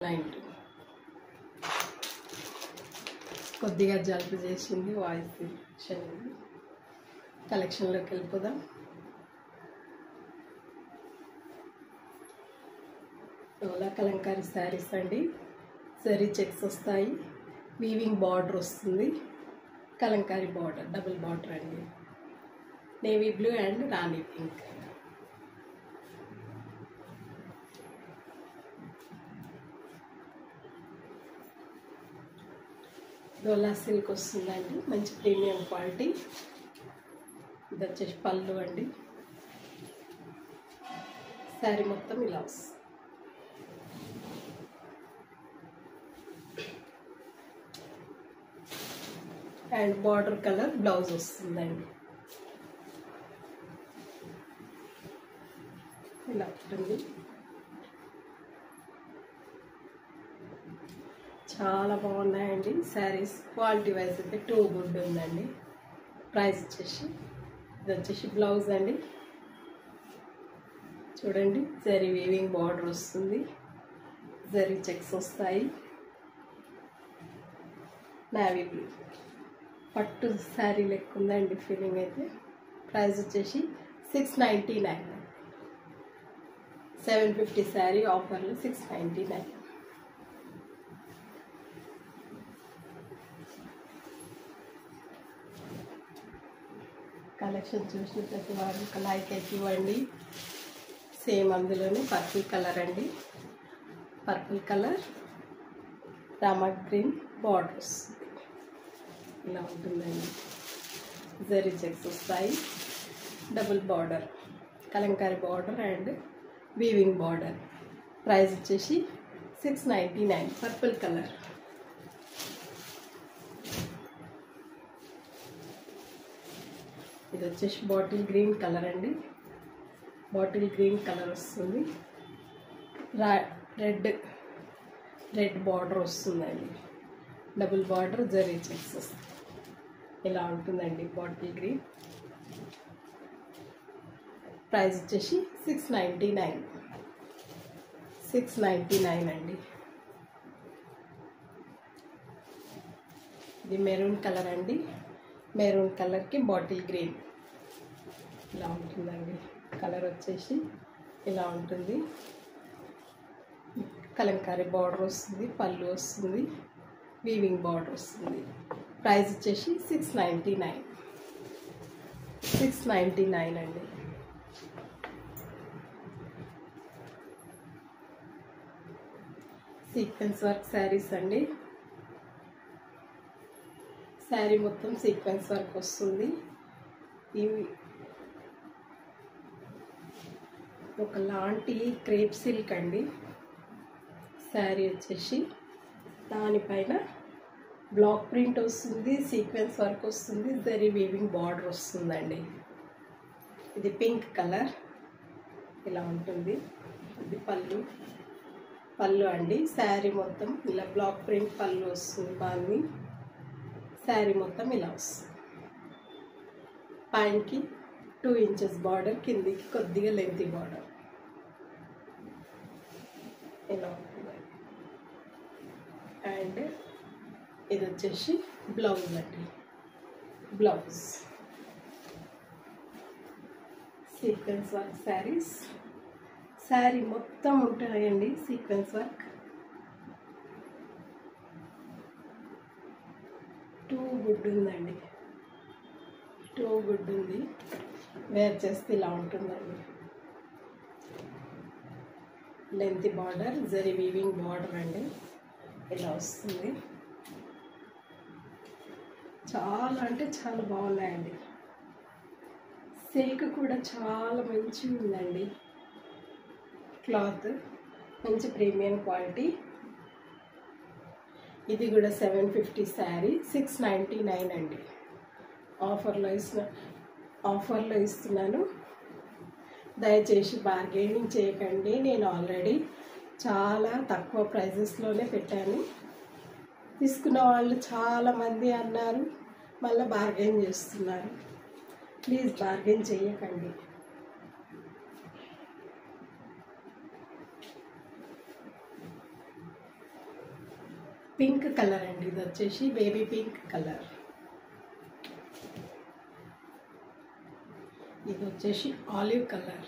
9 కొద్దిగా జలుబు చేసింది, వాయిస్ క్షమించండి. కలెక్షన్లోకి వెళ్ళిపోదాం. డోలా కలంకారీ శారీస్ అండి. జరీ చెక్స్ వస్తాయి, వీవింగ్ బార్డర్ వస్తుంది, కలంకారీ బార్డర్, డబుల్ బార్డర్ అండి. Navy blue and Rani pink. Dola silk వస్తుందండి, మంచి ప్రీమియం క్వాలిటీ. ఇది వచ్చేసి పళ్ళు అండి. శారీ మొత్తం ఇలా వస్తుంది. అండ్ బార్డర్ కలర్ బ్లౌజ్ వస్తుందండి. ఇలా ఉంటుంది. చాలా బాగున్నాయండి శారీస్. క్వాలిటీ వైజ్ అయితే టూ గుడ్ ఉందండి. ప్రైస్ వచ్చేసి ఇది వచ్చేసి బ్లౌజ్ అండి. చూడండి, జరీ వీవింగ్ బార్డర్ వస్తుంది, జరీ చెక్స్ వస్తాయి. నేవీ బ్లూ పట్టు శారీ లెక్క ఉందండి ఫీలింగ్ అయితే. ప్రైస్ వచ్చేసి 699. 750 శారీ ఆఫర్లో 699. కలెక్షన్ చూసిన ప్రతి వారు ఒక లైక్ అయితే ఇవ్వండి. సేమ్ అందులోనే పర్పుల్ కలర్ అండి. Purple colour Rama green borders ఇలా ఉంటుందండి. జరీ చెక్స్ వస్తాయి, double border, Kalamkari border and weaving border. Price వచ్చేసి 699. Purple colour. ఇది వచ్చేసి బాటిల్ గ్రీన్ కలర్ అండి. బాటిల్ గ్రీన్ కలర్ వస్తుంది, రెడ్ బార్డర్ వస్తుందండి, డబుల్ బార్డర్, జరీ చెక్స్ వస్తుంది. ఇలా ఉంటుందండి బాటిల్ గ్రీన్. ప్రైస్ వచ్చేసి 699. 699 అండి. ఇది మెరూన్ కలర్ అండి. మెరూన్ కలర్కి బాటిల్ గ్రీన్ ఇలా ఉంటుందండి. కలర్ వచ్చేసి ఇలా ఉంటుంది. కలంకారీ బార్డర్ వస్తుంది, పళ్ళు వస్తుంది, వీవింగ్ బార్డర్ వస్తుంది. ప్రైస్ వచ్చేసి 699. 699 అండి. సీక్వెన్స్ వర్క్ శారీస్ అండి. శారీ మొత్తం సీక్వెన్స్ వర్క్ వస్తుంది. ఇవి ఒకలాంటి క్రేప్ సిల్క్ అండి. శారీ వచ్చేసి దానిపైన బ్లాక్ ప్రింట్ వస్తుంది, సీక్వెన్స్ వర్క్ వస్తుంది, జరీ వీవింగ్ బార్డర్ వస్తుందండి. ఇది పింక్ కలర్ ఇలా ఉంటుంది. ఇది పళ్ళు అండి. శారీ మొత్తం ఇలా బ్లాక్ ప్రింట్ పళ్ళు వస్తుంది. బాగుంది. శారీ మొత్తం ఇలా వస్తుంది. పైనకి 2 ఇంచెస్ బార్డర్, కిందికి కొద్దిగా లెంతీ బార్డర్ ఇలా ఉంటుంది. అండ్ ఇది వచ్చేసి బ్లౌజ్ అండి. Blouse sequence work saris. Sari మొత్తం ఉంటాయండి సీక్వెన్స్ వర్క్. 2 గుడ్ ఉందండి. 2 గుడ్ ఉంది. వేర్ చేస్తే ఇలా ఉంటుందండి. Lengthy border, zari weaving border అండి. ఇలా వస్తుంది. చాలా అంటే చాలా బాగున్నాయండి. సిల్క్ కూడా చాలా మంచిగా ఉందండి. క్లాత్ మంచి ప్రీమియం క్వాలిటీ. ఇది కూడా 750 శారీ 699 అండి. ఆఫర్లో ఇస్తున్నాను. దయచేసి బార్గెనింగ్ చేయకండి. నేను ఆల్రెడీ చాలా తక్కువ ప్రైజెస్లోనే పెట్టాను. తీసుకున్న వాళ్ళు చాలామంది అన్నారు, మళ్ళీ బార్గెన్ చేస్తున్నారు. ప్లీజ్ బార్గెన్ చేయకండి. పింక్ కలర్ అండి, ఇది వచ్చేసి బేబీ పింక్ కలర్. ఇది వచ్చేసి ఆలివ్ కలర్.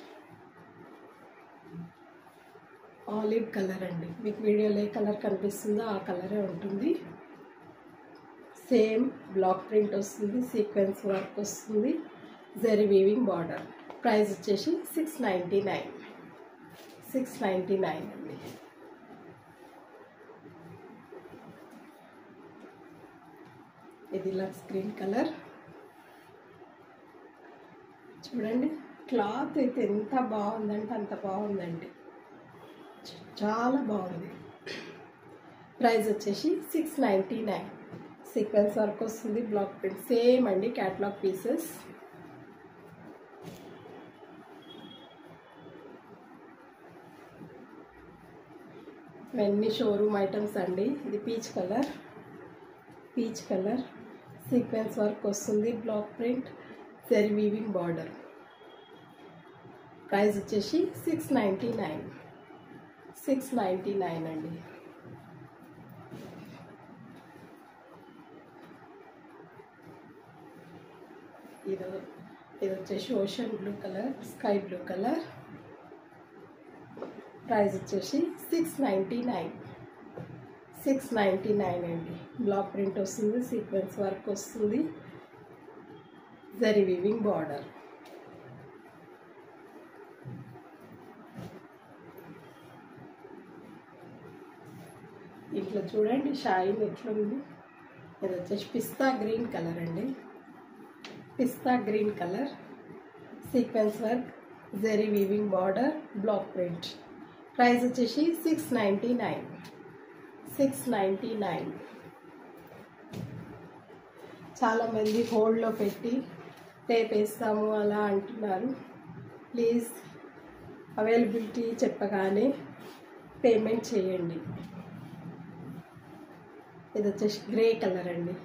ఆలివ్ కలర్ అండి, మీకు వీడియోలో ఏ కలర్ కనిపిస్తుందో ఆ కలరే ఉంటుంది. సేమ్ బ్లాక్ ప్రింట్ వస్తుంది, సీక్వెన్స్ వర్క్ వస్తుంది, జరీ వీవింగ్ బార్డర్. ప్రైస్ వచ్చేసి 699. 699 అండి. ఇది లక్స్ గ్రీన్ కలర్. చూడండి క్లాత్ అయితే ఎంత బాగుందంటే అంత బాగుందండి, చాలా బాగుంది. ప్రైస్ వచ్చేసి 699. సీక్వెన్స్ వర్క్ వస్తుంది, బ్లాక్ ప్రింట్ సేమ్ అండి, క్యాటలాగ్ పీసెస్. ఇవన్నీ షోరూమ్ ఐటమ్స్ అండి. ఇది peach colour, peach colour, sequence work వస్తుంది, block print, zari weaving border. Price వచ్చేసి 699. 699 అండి. ఇది వచ్చేసి ocean blue colour, sky blue colour. Price వచ్చేసి 699. 699 అండి. బ్లాక్ ప్రింట్ వస్తుంది, సీక్వెన్స్ వర్క్ వస్తుంది, జరీ వీవింగ్ బార్డర్. ఇట్లా చూడండి షైన్ ఎట్లుంది. ఇది వచ్చేసి పిస్తా గ్రీన్ కలర్ అండి, pista green colour, sequence work, zari weaving border, block print. Price వచ్చేసి 699. 699. చాలామంది హోల్డ్లో పెట్టి రేపు వేస్తాము అలా అంటున్నారు. ప్లీజ్ అవైలబిలిటీ చెప్పగానే పేమెంట్ చేయండి. ఇది వచ్చేసి గ్రే కలర్ అండి,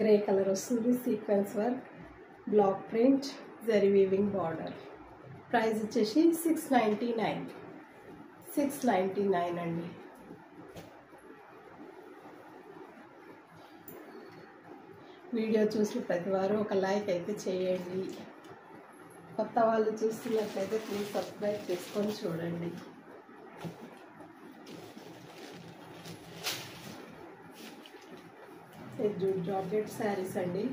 గ్రే కలర్ వస్తుంది, sequence work, block print, zari weaving border. Price వచ్చేసి 699. 699 అండి. వీడియో చూసి ప్రతి వారు ఒక లైక్ అయితే చేయండి. కొత్త వాళ్ళు చూస్తున్నట్లయితే ప్లీజ్ సబ్స్క్రైబ్ చేసుకొని చూడండి. ఇది జార్జెట్ శారీస్ అండి,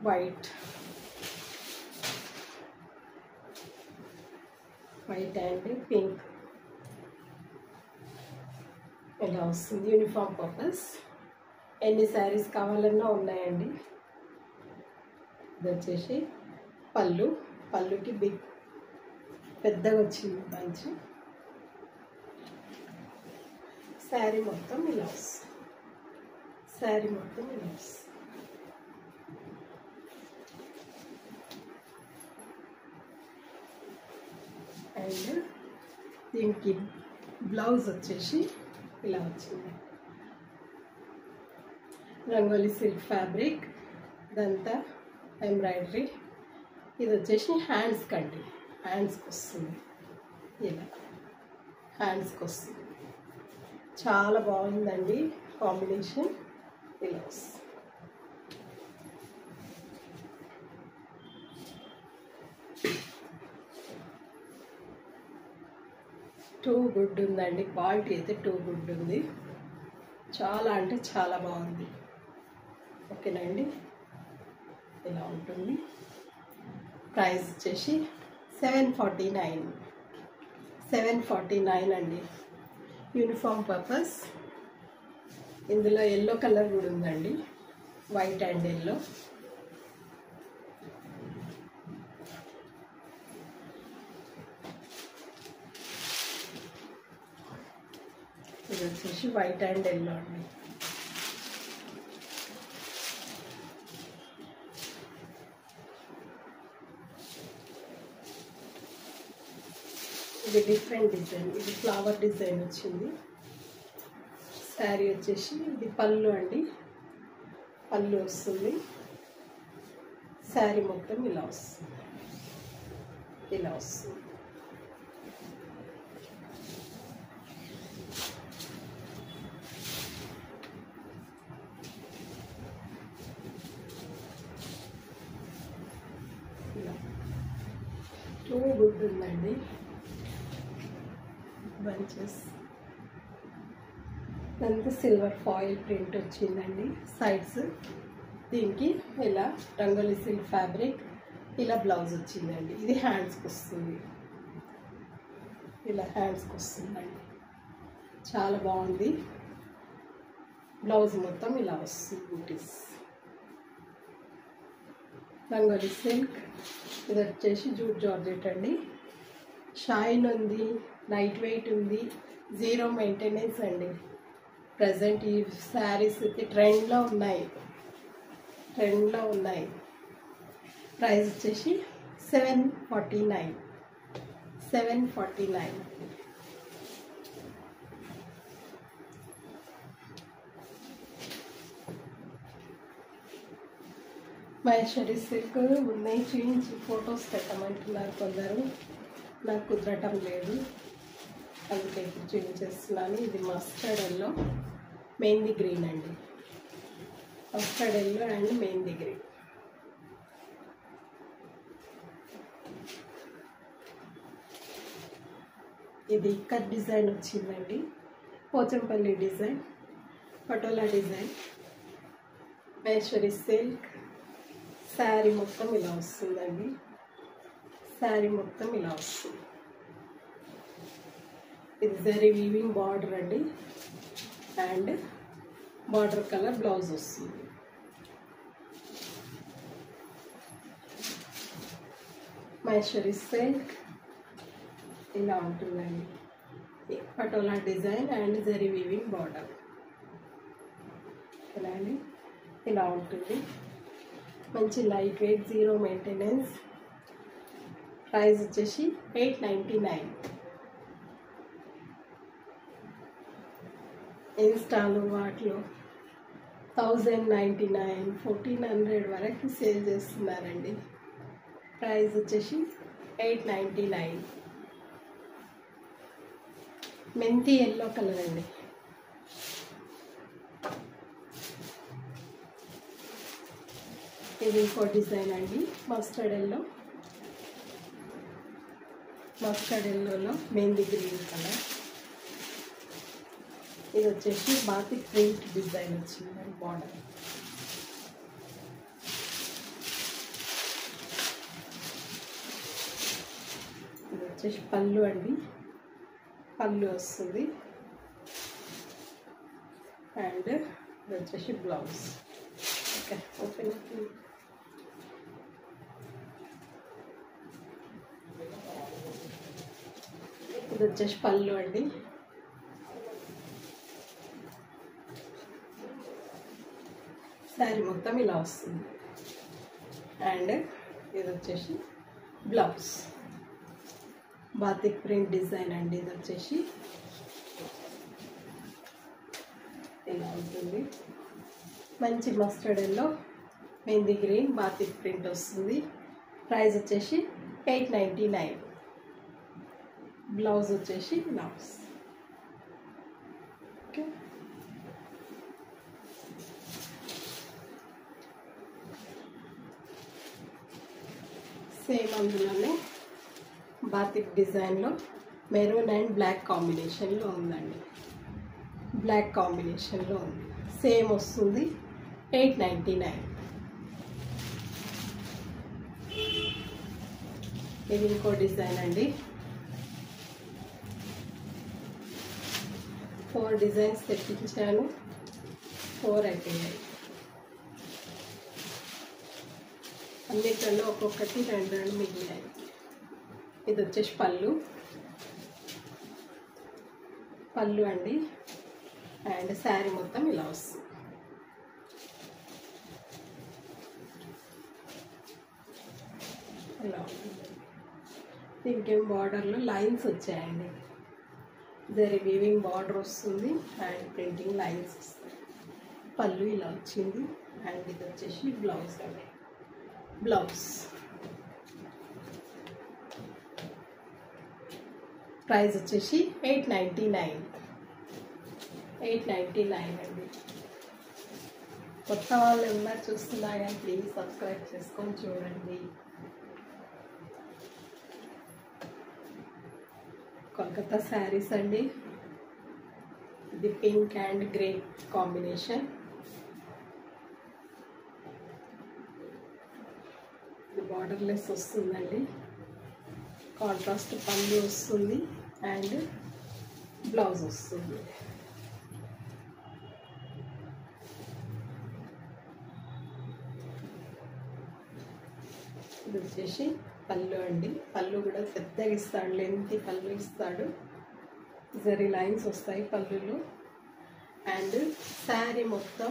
వైట్ అండ్ పింక్ ఇలా వస్తుంది. యూనిఫామ్ పర్పస్ ఎన్ని శారీస్ కావాలన్నా ఉన్నాయండి. ఇది వచ్చేసి పళ్ళుకి పెద్దగా వచ్చింది మంచి. శారీ మొత్తం ఇలా వస్తుంది, శారీ మొత్తం ఇలా వస్తుంది. అండ్ దీనికి బ్లౌజ్ వచ్చేసి ఇలా వచ్చింది, రంగోలీ సిల్క్ ఫ్యాబ్రిక్, ఇదంతా ఎంబ్రాయిడరీ. ఇది వచ్చేసి హ్యాండ్స్కి అండి, హ్యాండ్స్కి వస్తుంది, ఇలా హ్యాండ్స్కి వస్తుంది. చాలా బాగుందండి కాంబినేషన్, ఇలా వస్తుంది. టూ గుడ్ ఉందండి, క్వాలిటీ అయితే టూ గుడ్ ఉంది. చాలా అంటే చాలా బాగుంది. ఓకేనండి, ఇలా ఉంటుంది. ప్రైస్ వచ్చేసి 749. 749 అండి. Uniform purpose. ఇందులో ఎల్లో కలర్ కూడా ఉందండి, వైట్ అండ్ ఎల్లో. ఇది వచ్చేసి వైట్ అండ్ ఎల్లో అండి. ఇది డిఫరెంట్ డిజైన్, ఇది ఫ్లవర్ డిజైన్ వచ్చింది. శారీ వచ్చేసి ఇది పళ్ళు అండి, పళ్ళు వస్తుంది. శారీ మొత్తం ఇలా వస్తుంది, ఇలా వస్తుంది. టూ గుడ్ ఉందండి. బంచెస్ అంతా సిల్వర్ ఫాయిల్ ప్రింట్ వచ్చిందండి సైడ్స్. దీనికి ఇలా రంగోలీ సిల్క్ ఫ్యాబ్రిక్, ఇలా బ్లౌజ్ వచ్చిందండి. ఇది హ్యాండ్స్కి వస్తుంది, ఇలా హ్యాండ్స్కి వస్తుందండి. చాలా బాగుంది. బ్లౌజ్ మొత్తం ఇలా వస్తుంది బూటీస్. రంగోలీ సిల్క్. ఇది వచ్చేసి జూట్ జార్జెట్ అండి. షైన్ ఉంది, లైట్ వెయిట్ ఉంది, జీరో మెయింటెనెన్స్ అండి. ప్రజెంట్ ఈ శారీస్ ట్రెండ్లో ఉన్నాయి. ప్రైస్ వచ్చేసి 749. మహేశ్వరి సిల్క్ ఉన్నాయి, చూపించి ఫొటోస్ పెట్టమంటున్నారు కొందరు. నాకు కుదరటం లేదు, అందుకే ఇప్పుడు చూపించేస్తున్నాను. ఇది మస్టర్డ్ ఎల్లో, మెహందీ గ్రీన్ అండి. Mustard yellow and mehndi green. ఇది కట్ డిజైన్ వచ్చిందండి. Pochampally design, patola design. Maheshwari silk. Sari మొత్తం ఇలా వస్తుందండి. ఇది జరీ వీవింగ్ బార్డర్ అండి, అండ్ బార్డర్ కలర్ బ్లౌజ్ వస్తుంది. మహేశ్వరి సిల్క్ ఇలా ఉంటుందండి. Patola design and zari weaving border ఇలా ఉంటుంది. మంచి light weight, zero maintenance. Price వచ్చేసి 899. ఇన్స్టాలో వాటిలో 1099, 1400 వరకు సేల్ చేస్తున్నారండి. ప్రైస్ వచ్చేసి 899. మెంతి ఎల్లో కలర్ అండి. ఇది ఇంకో డిజైన్ అండి. మస్టర్డ్ ఎల్లోలో మెహందీ గ్రీన్ కలర్. ఇది వచ్చేసి బాతిక్ ప్రింట్ డిజైన్ వచ్చిందండి బార్డర్. ఇది వచ్చేసి పళ్ళు అండి. పళ్ళు వస్తుంది, అండ్ ఇది వచ్చేసి బ్లౌజ్. Okay, open. ఇది వచ్చేసి పళ్ళు అండి. శారీ మొత్తం ఇలా వస్తుంది, అండ్ ఇది వచ్చేసి బ్లౌజ్. బాతిక్ ప్రింట్ డిజైన్ అండి. ఇది వచ్చేసి ఇలా ఉంటుంది. మంచి mustard yellow, mehndi green, batik print వస్తుంది. ప్రైస్ వచ్చేసి 899. బ్లౌజ్ వచ్చేసి బ్లౌజ్. ఓకే, సేమ్ అందులోనే బాతిక్ డిజైన్లో మెరూన్ అండ్ బ్లాక్ కాంబినేషన్లో ఉందండి. సేమ్ వస్తుంది. 899. ఇది ఇంకో డిజైన్ అండి. 4 డిజైన్స్ తెప్పించాను, 4 అయిపోయాయి. అన్నిటిలో ఒక్కొక్కటి 2 మిగిలాయి. ఇది వచ్చేసి పళ్ళు అండి, అండ్ శారీ మొత్తం ఇలా వస్తుంది. ఇలా ఉంటుంది. దీనికి బార్డర్లో లైన్స్ వచ్చాయండి. జరీ వీవింగ్ బార్డర్ వస్తుంది, అండ్ ప్రింటింగ్ లైన్స్ వస్తాయి. పళ్ళు ఇలా వచ్చింది, అండ్ ఇది వచ్చేసి బ్లౌజ్ అండి. ప్రైస్ వచ్చేసి 899 అండి. కొత్త వాళ్ళు ఎవరు చూస్తున్నా కానీ ప్లీజ్ సబ్స్క్రైబ్ చేసుకొని చూడండి. కోల్కతా శారీస్ అండి. ఇది పింక్ అండ్ గ్రే కాంబినేషన్. ఇది బార్డర్లెస్ వస్తుందండి. కాంట్రాస్ట్ పళ్ళు వస్తుంది అండ్ బ్లౌజ్ వస్తుంది. ఇది వచ్చేసి పళ్ళు అండి. పళ్ళు కూడా పెద్దగా ఇస్తాడు, లెంత్ పళ్ళు ఇస్తాడు. జరీ లైన్స్ వస్తాయి పళ్ళులో. అండ్ శారీ మొత్తం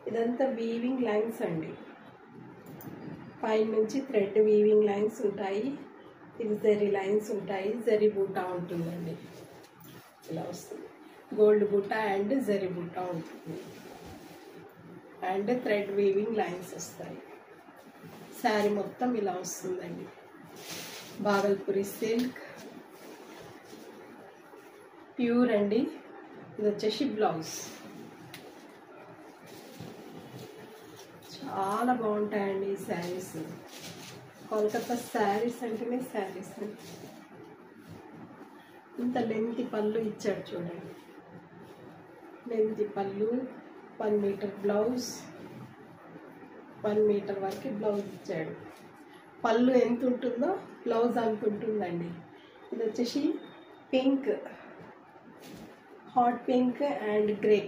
ఇదంతా వీవింగ్ లైన్స్ అండి. పైన నుంచి థ్రెడ్ వీవింగ్ లైన్స్ ఉంటాయి. ఇది జరీ లైన్స్ ఉంటాయి. జరీ బూటా ఉంటుందండి. ఇలా వస్తుంది. గోల్డ్ బూటా అండ్ జరీ బూటా ఉంటుంది. అండ్ థ్రెడ్ వీవింగ్ లైన్స్ వస్తాయి. శారీ మొత్తం ఇలా వస్తుందండి. బాగల్పూరి సిల్క్ ప్యూర్ అండి. ఇది వచ్చేసి బ్లౌజ్. చాలా బాగుంటాయండి ఈ శారీస్. కోల్కతా శారీస్ అంటేనే శారీస్ అండి. ఇంత లెంత్ పళ్ళు ఇచ్చాడు చూడండి. లెంత్ పళ్ళు, 1 మీటర్ బ్లౌజ్, 1 మీటర్ వరకు బ్లౌజ్ ఇచ్చాడు. పళ్ళు ఎంత ఉంటుందో బ్లౌజ్ అంత ఉంటుందండి. ఇది వచ్చేసి pink, hot pink and grey.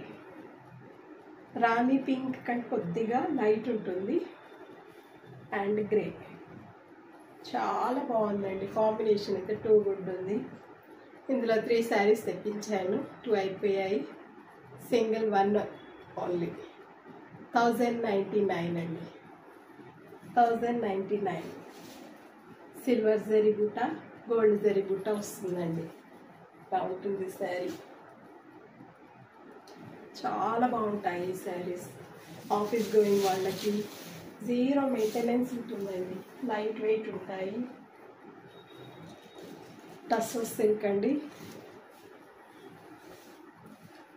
Rani pink కంటే కొద్దిగా లైట్ ఉంటుంది అండ్ గ్రే. చాలా బాగుందండి కాంబినేషన్ అయితే. 2 గుడ్ ఉంది. ఇందులో 3 శారీస్ తెప్పించాను. 2 అయిపోయాయి. సింగిల్ 1 ఓన్లీ 1099 అండి. 1099. సిల్వర్ జరీ బూటా, గోల్డ్ జరీ బూటా వస్తుందండి. బాగుంటుంది శారీ. చాలా బాగుంటాయి ఈ శారీస్. ఆఫీస్ గోయింగ్ వాళ్ళకి జీరో మెయింటెనెన్స్ ఉంటుందండి. లైట్ వెయిట్ ఉంటాయి. టస్సర్ సిల్క్ అండి.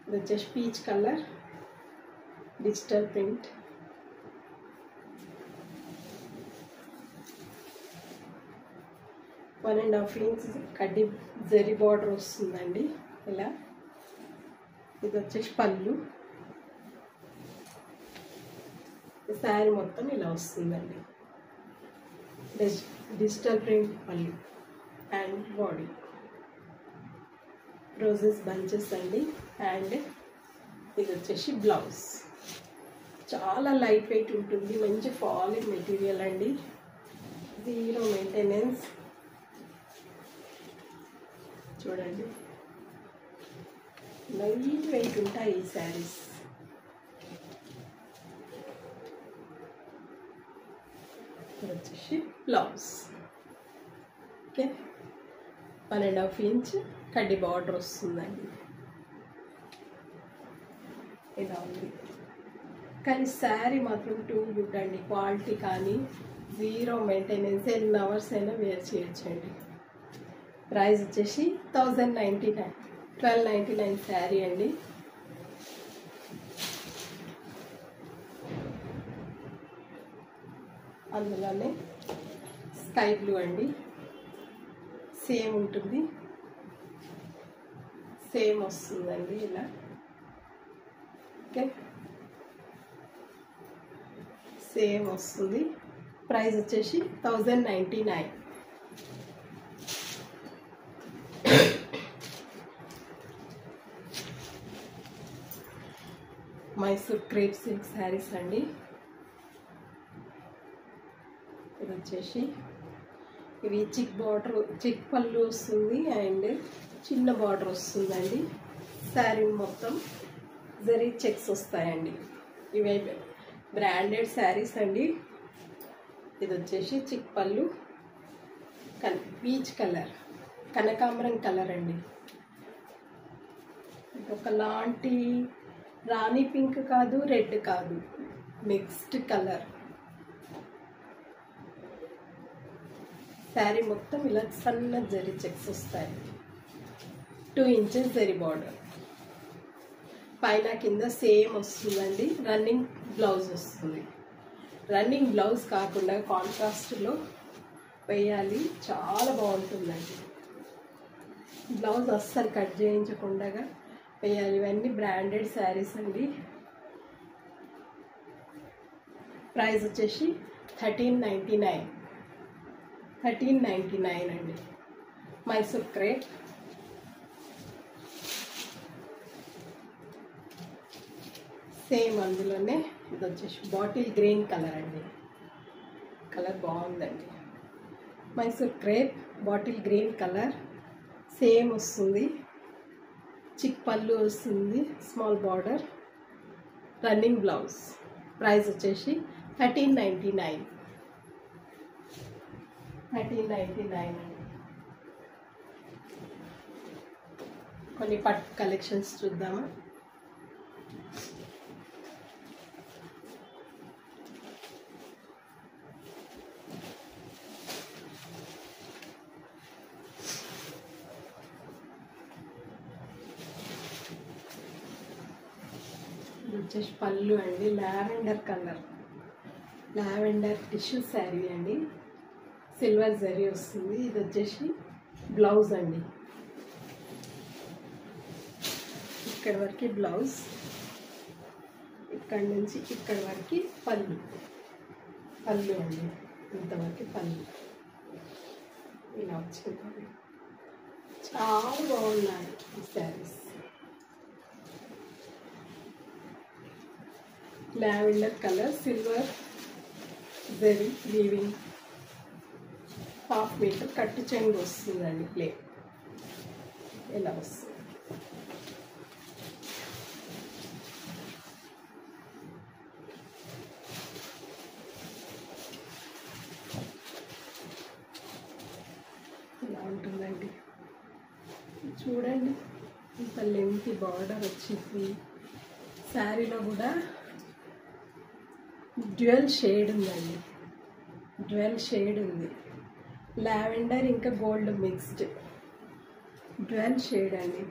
ఇది వచ్చేసి peach colour, digital print. One and half inch కడ్డీ జరీ బార్డర్ వస్తుందండి ఇలా. ఇది వచ్చేసి పళ్ళు. శారీ మొత్తం ఇలా వస్తుందండి. డిజిటల్ ప్రింట్ పళ్ళు అండ్ బాడీ. రోజెస్ బంచెస్ అండి. అండ్ ఇది వచ్చేసి బ్లౌజ్. చాలా లైట్ వెయిట్ ఉంటుంది. మంచి ఫాలింగ్ మెటీరియల్ అండి. Zero maintenance. చూడండి, లైట్ వెయిట్ ఉంటాయి ఈ శారీస్. ఇది వచ్చేసి బ్లౌజ్. ఓకే, 1.5 ఇంచ్ కడ్డీ బార్డర్ వస్తుందండి. ఇలా ఉంది. కానీ శారీ మాత్రం 2 గుడ్ అండి. క్వాలిటీ కానీ జీరో మెయింటెనెన్స్. ఎన్ని అవర్స్ అయినా వేర్ చేయొచ్చండి. ప్రైస్ వచ్చేసి 1099. 1299 శారీ అండి. అందులోనే స్కై బ్లూ అండి. సేమ్ ఉంటుంది. సేమ్ వస్తుందండి ఇలా. ఓకే, సేమ్ వస్తుంది. ప్రైస్ వచ్చేసి 1099. మైసూర్ క్రేప్ సిల్క్ శారీస్ అండి. ఇది వచ్చేసి ఇవి చిక్ పళ్ళు వస్తుంది అండ్ చిన్న బార్డర్ వస్తుందండి. శారీ మొత్తం జరీ చెక్స్ వస్తాయండి. ఇవి బ్రాండెడ్ శారీస్ అండి. ఇది వచ్చేసి చిక్ పళ్ళు, పీచ్ కలర్, కనకాంబరం కలర్ అండి. ఒకలాంటి రాణి పింక్ కాదు, రెడ్ కాదు, మిక్స్డ్ కలర్. శారీ మొత్తం ఇలా సన్న జరీ చెక్స్ వస్తాయి. 2 ఇంచెస్ జరీ బార్డర్. పైన కింద సేమ్ వస్తుందండి. రన్నింగ్ బ్లౌజ్ వస్తుంది. రన్నింగ్ బ్లౌజ్ కాకుండా కాంట్రాస్ట్లో వేయాలి. చాలా బాగుంటుందండి. బ్లౌజ్ అస్సలు కట్ చేయించకుండా వేయాలి. ఇవన్నీ బ్రాండెడ్ శారీస్ అండి. ప్రైస్ వచ్చేసి 1399 అండి. మైసూర్ క్రేప్. సేమ్ అందులోనే ఇది వచ్చేసి బాటిల్ గ్రీన్ కలర్ అండి. కలర్ బాగుందండి. Mysore crepe bottle green colour same వస్తుంది. చిక్ పళ్ళు వస్తుంది, small border, running blouse. Price వచ్చేసి 1399 అండి. కొన్ని పట్టు కలెక్షన్స్ చూద్దామా. ఇది వచ్చేసి పళ్ళు అండి. Lavender colour, lavender tissue sari అండి. సిల్వర్ జరీ వస్తుంది. ఇది వచ్చేసి బ్లౌజ్ అండి. ఇక్కడ వరకు బ్లౌజ్, ఇక్కడ నుంచి ఇక్కడ వరకు పళ్ళు అండి. ఇంతవరకు పళ్ళు ఇలా వచ్చింది. చాలా బాగున్నాయి ఈ saris. Lavender colour, silver zari weaving, half metre కట్టు చెంగు వస్తుందండి. ప్లే ఇలా వస్తుంది. ఇలా ఉంటుందండి. చూడండి ఇంత లెంత్ బార్డర్ వచ్చింది. శారీలో కూడా డ్యూయల్ షేడ్ ఉందండి. డ్యూయల్ షేడ్ ఉంది. లావెండర్ ఇంకా గోల్డ్ మిక్స్డ్ డ్యూయల్ షేడ్ అండి.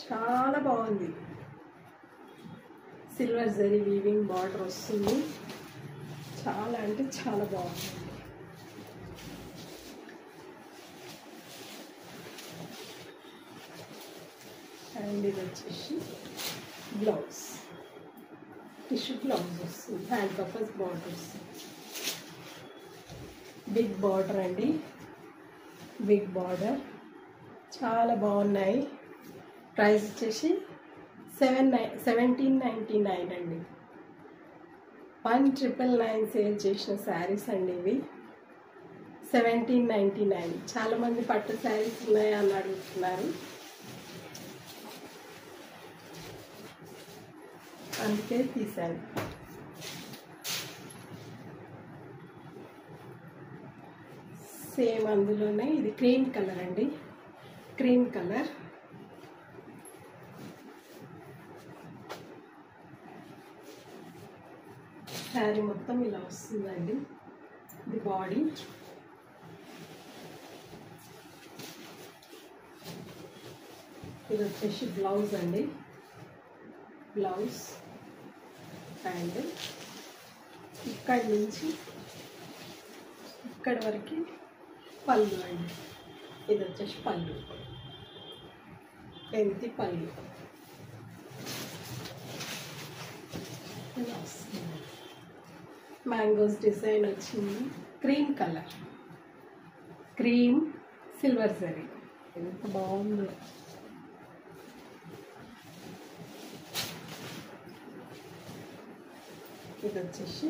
చాలా బాగుంది. సిల్వర్ జరీ వీవింగ్ బార్డర్ వస్తుంది. చాలా అంటే చాలా బాగుంది. అండ్ ఇది వచ్చేసి బ్లౌజ్, టిష్యూ బ్లౌజ్ వస్తుంది. హ్యాండ్ పర్పస్ బార్డర్ వస్తుంది. బిగ్ బార్డర్ అండి. బిగ్ బార్డర్ చాలా బాగున్నాయి. ప్రైస్ వచ్చేసి 1799 అండి. 1999 సేల్ చేసిన శారీస్ అండి ఇవి. 1799. చాలామంది పట్టు శారీస్ ఉన్నాయా అని అడుగుతున్నారు. అందుకే తీశాను. సేమ్ అందులోనే ఇది క్రీమ్ కలర్ అండి. Cream colour. శారీ మొత్తం ఇలా వస్తుందండి. ఇది బాడీ. ఇది వచ్చేసి బ్లౌజ్ అండి. బ్లౌజ్ అండ్ ఇక్కడ నుంచి ఇక్కడ వరకు పళ్ళు అండి. ఇది వచ్చేసి పళ్ళు, లెంత్ పళ్ళు ఇలా వస్తుంది. మ్యాంగోస్ డిజైన్ వచ్చింది. Cream colour, cream silver zari. ఎంత బాగుందో. ఇది వచ్చేసి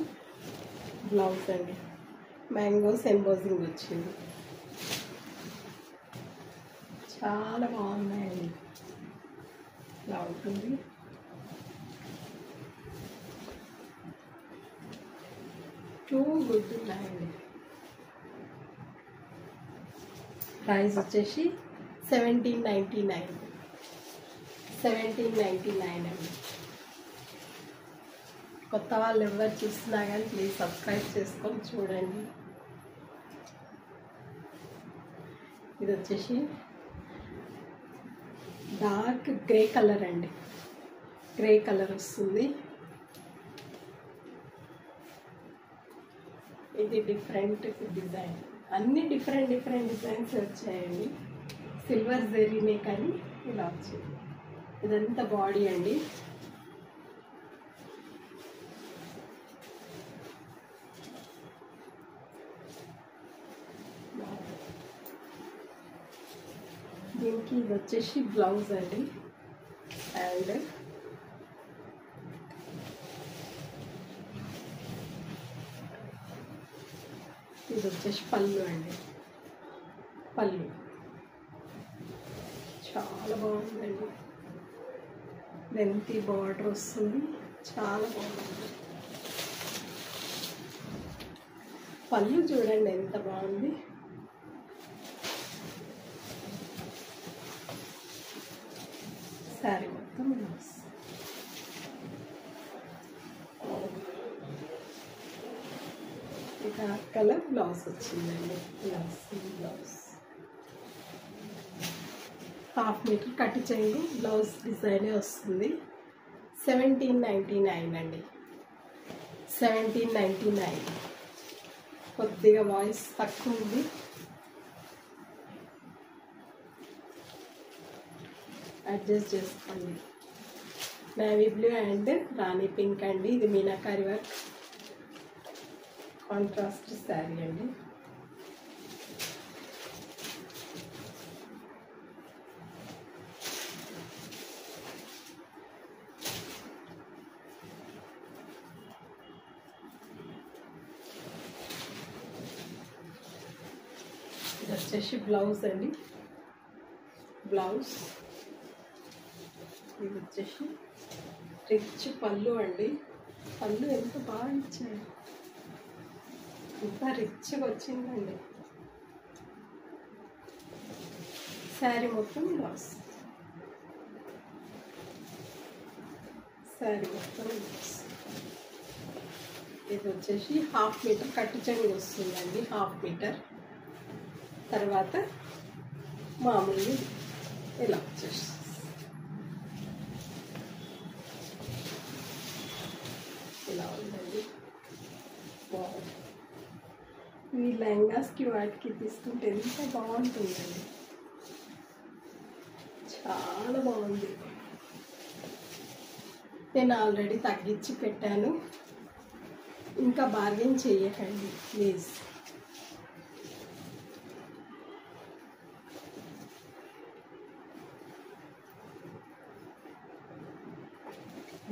బ్లౌజ్ అండి. మ్యాంగోస్ ఎంబోజింగ్ వచ్చింది. చాలా బాగున్నాయండి. ఇలా ఉంటుంది. టూ గుడ్ ఉన్నాయండి. ప్రైస్ వచ్చేసి 1799 అండి. కొత్త వాళ్ళు ఎవరు చూస్తున్నా కానీ ప్లీజ్ సబ్స్క్రైబ్ చేసుకొని చూడండి. ఇది వచ్చేసి డార్క్ గ్రే కలర్ అండి. గ్రే కలర్ వస్తుంది. ఇది డిఫరెంట్ డిజైన్. అన్ని డిఫరెంట్ డిజైన్స్ వచ్చాయండి. సిల్వర్ జరీనే కానీ ఇలా వచ్చింది. ఇదంతా బాడీ అండి. దీనికి ఇది వచ్చేసి బ్లౌజ్ అండి. అండ్ ఇది వచ్చేసి పళ్ళు అండి. పళ్ళు చాలా బాగుందండి. లెంతీ బార్డర్ వస్తుంది, చాలా బాగుంది. పళ్ళు చూడండి ఎంత బాగుంది. శారీ మొత్తం బ్లౌజ్. ఇక కలర్ బ్లౌజ్ వచ్చిందండి. బ్లౌజ్ హాఫ్ మీటర్ కట్ చేయండి. బ్లౌజ్ డిజైనే వస్తుంది. 1799 అండి. 1799. కొద్దిగా వాయిస్ తక్కువ ఉంది. అడ్జస్ట్ చేసుకోండి. Navy blue and Rani pink అండి. ఇది మీనాకారి వర్క్ కాంట్రాస్ట్ శారీ అండి. ఇది వచ్చేసి బ్లౌజ్ అండి. బ్లౌజ్ ఇది వచ్చేసి రిచ్ పళ్ళు అండి. పళ్ళు ఎంత బాగా ఇచ్చారు, ఎంత రిచ్గా వచ్చిందండి. శారీ మొత్తం బ్లౌజ్. శారీ మొత్తం బ్లౌజ్. ఇది వచ్చేసి హాఫ్ మీటర్ కట్టు చెంగు వస్తుందండి. హాఫ్ మీటర్ తర్వాత మామూలు ఇలా వచ్చేసి ఇలా ఉందండి. బాగుంది. ఈ లెహంగాస్కి వాటికి తీసుకుంటే ఎంత బాగుంటుందండి. చాలా బాగుంది. నేను ఆల్రెడీ తగ్గించి పెట్టాను. ఇంకా బార్గెన్ చేయకండి ప్లీజ్.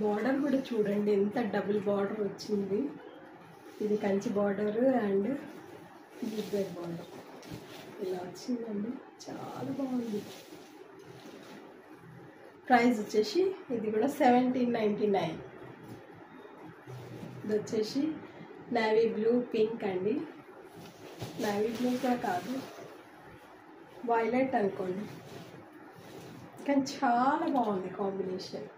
బార్డర్ కూడా చూడండి ఎంత డబుల్ బార్డర్ వచ్చింది. ఇది Kanchi border and bigger border ఇలా వచ్చిందండి. చాలా బాగుంది. ప్రైస్ వచ్చేసి ఇది కూడా 1799. ఇది వచ్చేసి నేవీ బ్లూ పింక్ అండి. నేవీ బ్లూ కూడా కాదు, వైలెట్ అనుకోండి, కానీ చాలా బాగుంది కాంబినేషన్.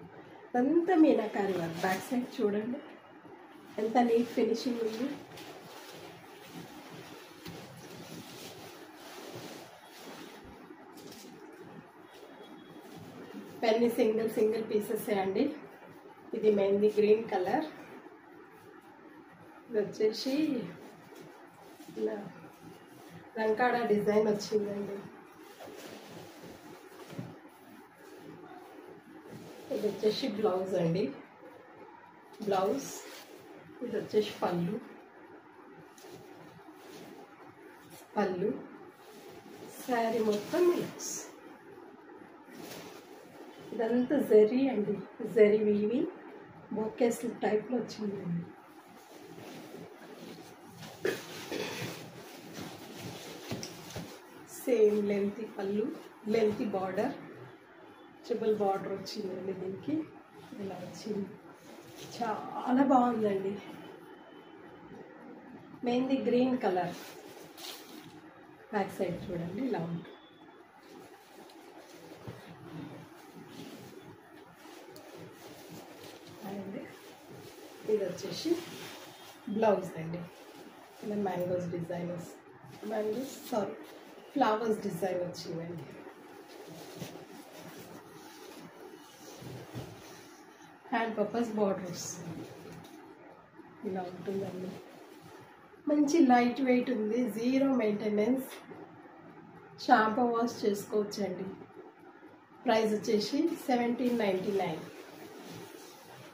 అంతా మీనాకారి వర్క్. బ్యాక్ సైడ్ చూడండి ఎంత నీట్ ఫినిషింగ్ ఉంది. పెన్ని సింగిల్ పీసెస్ అండి. ఇది మెహందీ గ్రీన్ కలర్. ఇది వచ్చేసి ఇలా రంకాడా డిజైన్ వచ్చిందండి. ఇది వచ్చేసి బ్లౌజ్ అండి. బ్లౌజ్ ఇది వచ్చేసి పళ్ళు. పళ్ళు శారీ మొత్తం మిక్స్. ఇదంతా జరీ అండి. జరీ వీవింగ్ బొకేస్ టైప్లో వచ్చిందండి. సేమ్ లెంతీ పళ్ళు, లెంతీ బార్డర్, ట్రిపుల్ బార్డర్ వచ్చిందండి. దీనికి ఇలా వచ్చింది. చాలా బాగుందండి. Mehndi green colour. Back side చూడండి ఇలా ఉంటుంది. అండ్ ఇది వచ్చేసి బ్లౌజ్ అండి. ఇలా మ్యాంగోస్ డిజైనర్స్, ఫ్లవర్స్ డిజైన్ వచ్చిందండి. హ్యాండ్ పర్పస్ బార్డర్ వస్తుంది. ఇలా ఉంటుందండి. మంచి లైట్ వెయిట్ ఉంది. Zero maintenance. షాంపూ వాష్ చేసుకోవచ్చండి. ప్రైస్ వచ్చేసి 1799.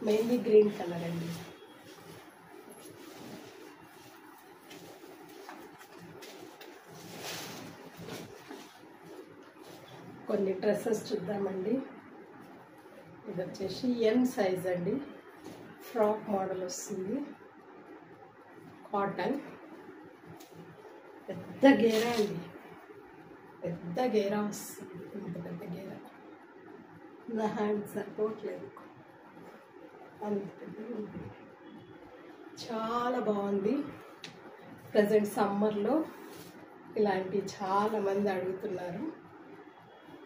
మెయిన్లీ గ్రీన్ కలర్ అండి. కొన్ని డ్రెస్సెస్ చూద్దామండి. ఇది వచ్చేసి ఎం సైజ్ అండి. ఫ్రాక్ మోడల్ వస్తుంది. కాటన్, పెద్ద గేరా అండి. పెద్ద గేరా వస్తుంది. ఇంత పెద్ద గేరా నా హ్యాండ్ సరిపోవట్లేదు, అంత పెద్దగా ఉంది. చాలా బాగుంది. ప్రజెంట్ సమ్మర్లో ఇలాంటివి చాలామంది అడుగుతున్నారు,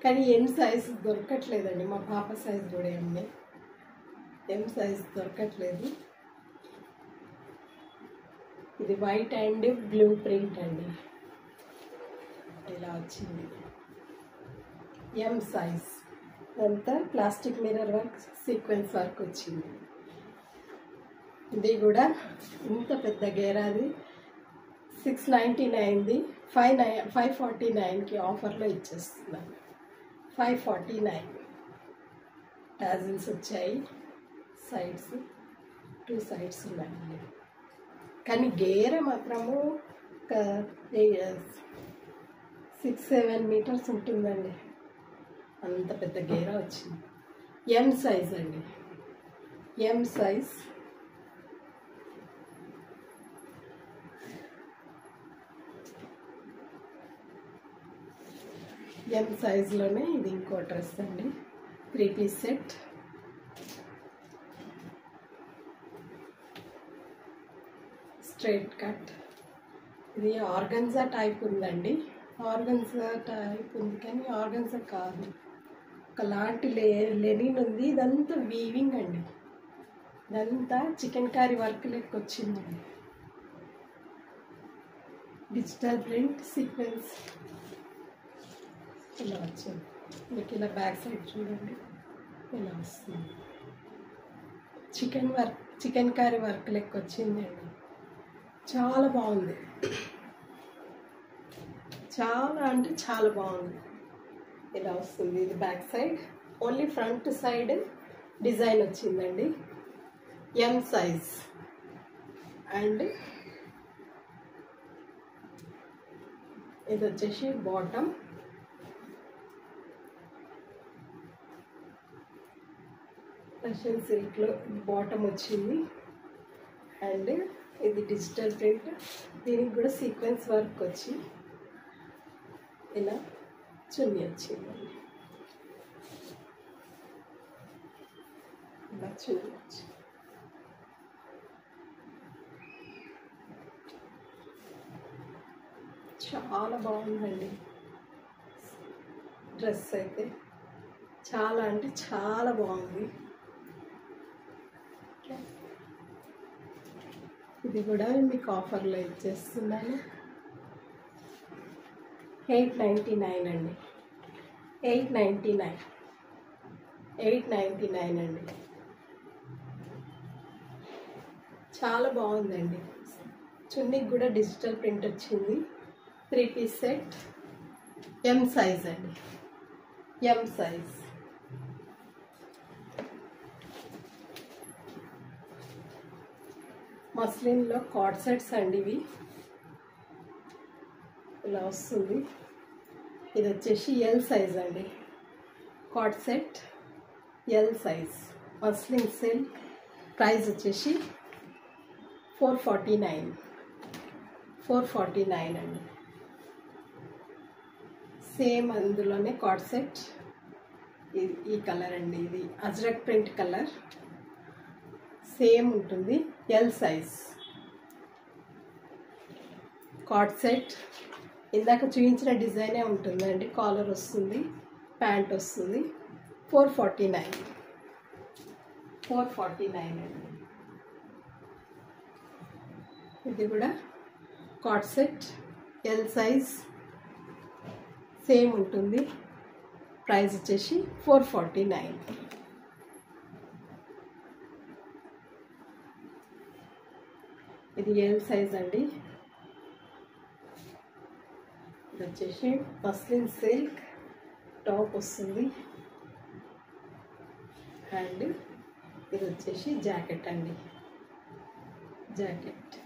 కానీ ఎం సైజ్ దొరకట్లేదండి. మా పాప సైజ్ కూడా ఎం సైజ్ దొరకట్లేదు. ఇది వైట్ అండ్ బ్లూ ప్రింట్ అండి. ఇలా వచ్చింది ఎం సైజ్. అంతా plastic mirror work, sequence work వచ్చింది. ఇది కూడా ఇంత పెద్ద గేరాది 699ది 549కి ఆఫర్లో ఇచ్చేస్తున్నాను. 549. టాజిల్స్ వచ్చాయి. సైడ్స్ 2 సైడ్స్ ఉన్నాయండి. కానీ గేర మాత్రము 6-7 మీటర్స్ ఉంటుందండి. అంత పెద్ద గేర వచ్చింది. ఎం సైజ్ అండి. M size. ఎం సైజ్లోనే ఇది ఇంకో డ్రెస్ అండి. 3 పీస్ సెట్. Straight cut. ఇది ఆర్గన్జా టైప్ ఉందండి. ఆర్గన్జా టైప్ ఉంది కానీ ఆర్గన్జా కాదు, ఒకలాంటి లెనిన్ ఉంది. ఇదంతా వీవింగ్ అండి. ఇదంతా చికెన్ కర్రీ వర్క్ లెక్క వచ్చిందండి. డిజిటల్ ప్రింట్ సీక్వెన్స్ ఇలా వచ్చింది. మీకు ఇలా బ్యాక్ సైడ్ చూడండి ఇలా వస్తుంది. చికెన్ కర్రీ వర్క్ లెక్క వచ్చిందండి. చాలా బాగుంది. చాలా అంటే చాలా బాగుంది. ఇలా వస్తుంది. ఇది back side. Only front side design వచ్చిందండి. M size. అండ్ ఇది వచ్చేసి బాటమ్. రష్యన్ సిల్క్లో బాటమ్ వచ్చింది. అండ్ ఇది డిజిటల్ ప్రింట్. దీనికి కూడా సీక్వెన్స్ వర్క్ వచ్చి ఇలా చున్నీ వచ్చిందండి. ఇలా చున్నీ వచ్చి చాలా బాగుందండి. డ్రెస్ అయితే చాలా అంటే చాలా బాగుంది. ఇది కూడా మీకు ఆఫర్లో ఇచ్చేస్తున్నాను. 899 అండి. 899 అండి. చాలా బాగుందండి. చున్నీకి కూడా డిజిటల్ ప్రింట్ వచ్చింది. 3 పీస్ సెట్. ఎం సైజ్ అండి. M size. మస్లిన్లో కార్డ్ సెట్స్ అండి ఇవి. ఇలా వస్తుంది. ఇది వచ్చేసి ఎల్ సైజ్ అండి. Cord set L size. Muslin silk. Price వచ్చేసి 449 అండి. సేమ్ అందులోనే కార్డ్ సెట్. ఈ కలర్ అండి. ఇది అజ్రక్ ప్రింట్ కలర్. సేమ్ ఉంటుంది. L size. Card set. ఇందాక చూపించిన డిజైనే ఉంటుందండి. కాలర్ వస్తుంది, ప్యాంట్ వస్తుంది. 449 అండి. ఇది కూడా card set L size. Same ఉంటుంది. ప్రైస్ వచ్చేసి 449. ఇది ఎల్ సైజ్ అండి. ఇది వచ్చేసి మస్లిన్ సిల్క్ టాప్ వస్తుంది. అండ్ ఇది వచ్చేసి జాకెట్ అండి. జాకెట్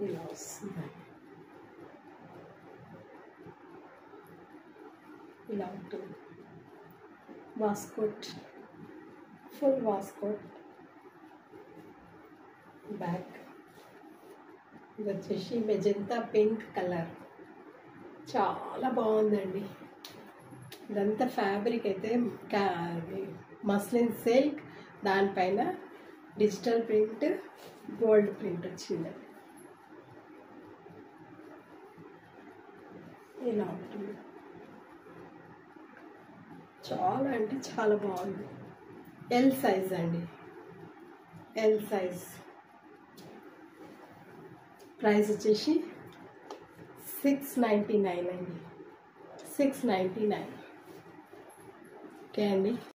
ఇలా వస్తుంది. ఇలా ఉంటుంది. Waistcoat, full waistcoat back. ఇది వచ్చేసి మెజెంతా పింక్ కలర్, చాలా బాగుందండి. ఇదంతా ఫ్యాబ్రిక్ అయితే మస్లిన్ సిల్క్, దానిపైన డిజిటల్ ప్రింట్, గోల్డ్ ప్రింట్ వచ్చిందండి. ఇలా ఉంటుంది. చాలా అంటే చాలా బాగుంది. ఎల్ సైజ్ అండి, ఎల్ సైజ్. ప్రైస్ వచ్చేసి 699 అండి, 699. ఓకే అండి.